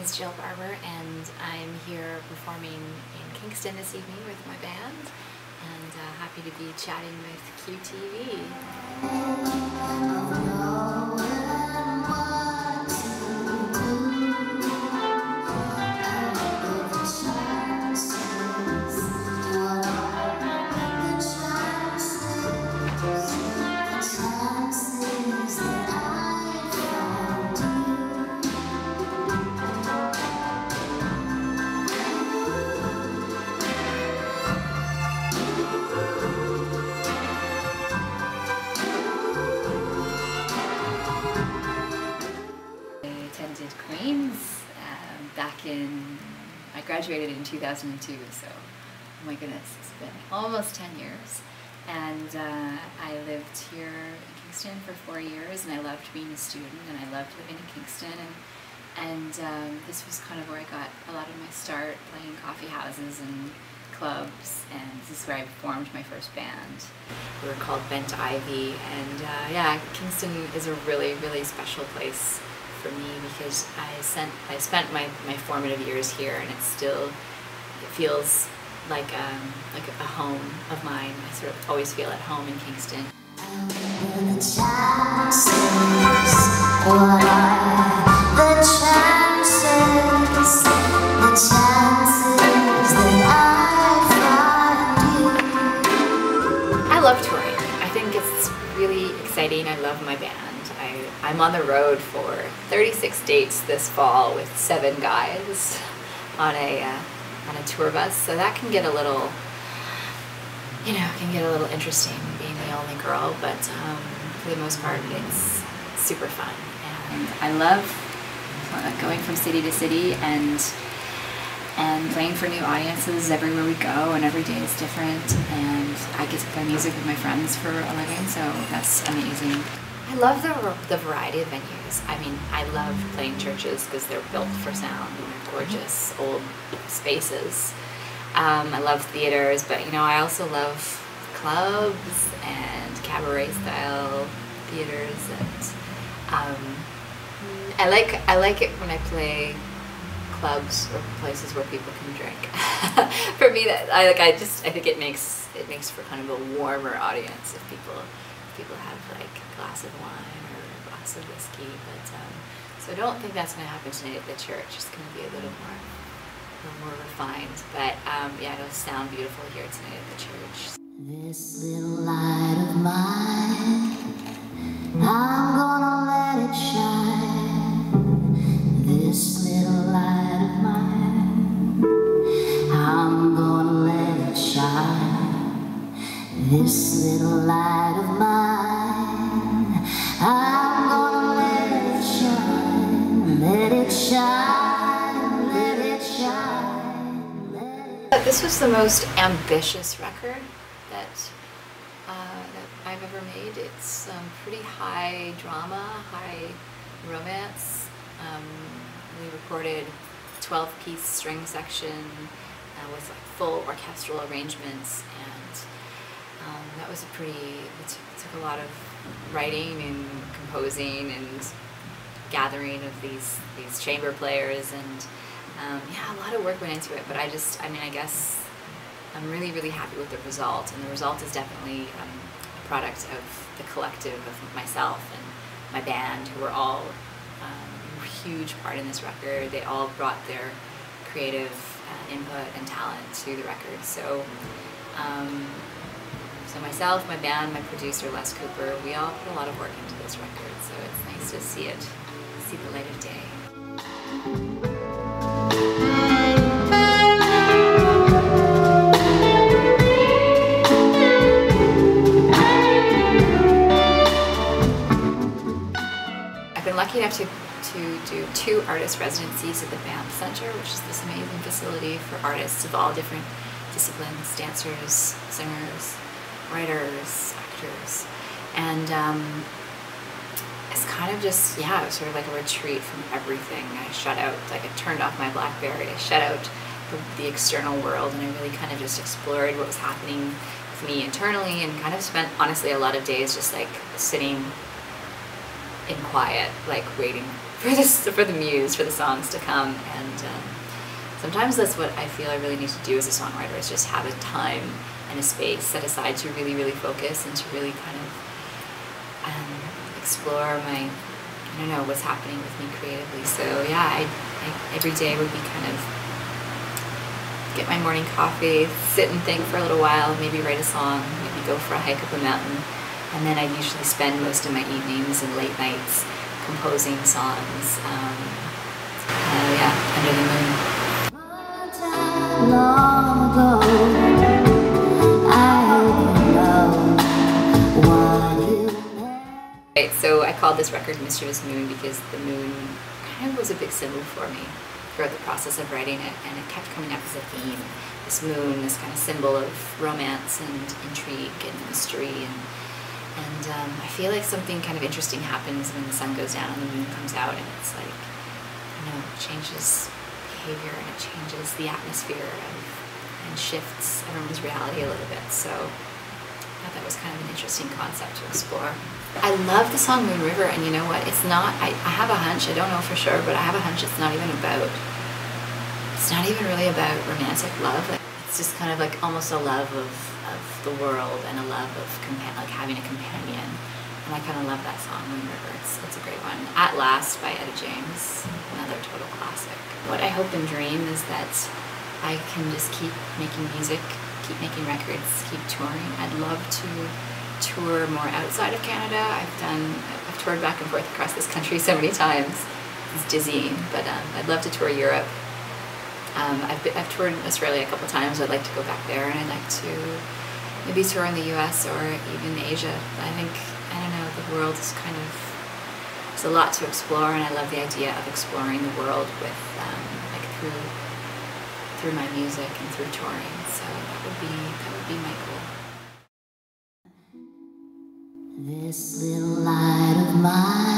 is Jill Barber, and I'm here performing in Kingston this evening with my band, and happy to be chatting with QTV. Queens I graduated in 2002, so oh my goodness, it's been almost 10 years. And I lived here in Kingston for 4 years, and I loved being a student, and I loved living in Kingston. And this was kind of where I got a lot of my start, playing coffee houses and clubs, and this is where I formed my first band. We were called Bent Ivy, and yeah, Kingston is a really, really special place for me because I spent my formative years here, and it feels like a home of mine. I sort of always feel at home in Kingston. I love touring. I think it's really exciting. I love my band. I'm on the road for 36 dates this fall with 7 guys on a tour bus, so that can get a little, interesting being the only girl, but for the most part it's super fun. And I love going from city to city and playing for new audiences everywhere we go, and every day is different, and I get to play music with my friends for a living, so that's amazing. I love the variety of venues. I mean, I love playing churches because they're built for sound and they're gorgeous old spaces. I love theaters, but I also love clubs and cabaret style theaters, and I like it when I play clubs or places where people can drink. For me, I think it makes for kind of a warmer audience if people have like a glass of wine or a glass of whiskey, but so I don't think that's going to happen tonight at the church. It's going to be a little more refined, but yeah, it'll sound beautiful here tonight at the church. This little light of mine, I'm gonna let it shine. This little light of mine, I'm gonna let it shine. This little light of mine, I'm gonna let it shine, let it shine, let it shine, let it... This was the most ambitious record that I've ever made. It's pretty high drama, high romance. We recorded a 12-piece string section with like full orchestral arrangements, and that was it took a lot of writing and composing and gathering of these chamber players, and yeah, a lot of work went into it, but I guess I'm really, really happy with the result, and the result is definitely a product of the collective of myself and my band, who were all a huge part in this record. They all brought their creative input and talent to the record. So so myself, my band, my producer Les Cooper, we all put a lot of work into this record, so it's nice to see the light of day. I've been lucky enough to do 2 artist residencies at the Band Center, which is this amazing facility for artists of all different disciplines: dancers, singers, writers, actors, and it's kind of just, yeah, it was sort of like a retreat from everything. I shut out, like I turned off my BlackBerry, I shut out the external world, and I really kind of just explored what was happening with me internally, and kind of spent, honestly, a lot of days just like sitting in quiet, like waiting for the muse, for the songs to come. And sometimes that's what I feel I really need to do as a songwriter, is just have a time and a space set aside to really, really focus and to really kind of explore my, I don't know, what's happening with me creatively. So yeah, I every day would be kind of get my morning coffee, sit and think for a little while, maybe write a song, maybe go for a hike up a mountain, and then I'd usually spend most of my evenings and late nights composing songs, yeah, under the moon. Long ago, I know what you meant. Right, so I called this record Mischievous Moon because the moon kind of was a big symbol for me throughout the process of writing it, and it kept coming up as a theme. This moon, this kind of symbol of romance and intrigue and mystery, and I feel like something kind of interesting happens when the sun goes down and the moon comes out, and it's like, you know, it changes behavior and it changes the atmosphere and shifts everyone's reality a little bit. So I thought that was kind of an interesting concept to explore. I love the song Moon River, and you know what, it's not, I have a hunch, I don't know for sure, but I have a hunch it's not even really about romantic love. It's just kind of like almost a love of the world and a love of like having a companion. And I kind of love that song, Moon River. It's a great one. At Last by Etta James, another total classic. What I hope and dream is that I can just keep making music, keep making records, keep touring. I'd love to tour more outside of Canada. I've toured back and forth across this country so many times. It's dizzying, but I'd love to tour Europe. I've toured Australia a couple times. I'd like to go back there, and I'd like to maybe tour in the US or even Asia. I think, I don't know, the world is kind of, there's a lot to explore, and I love the idea of exploring the world with, like through my music and through touring. So that would be my goal. This little light of mine.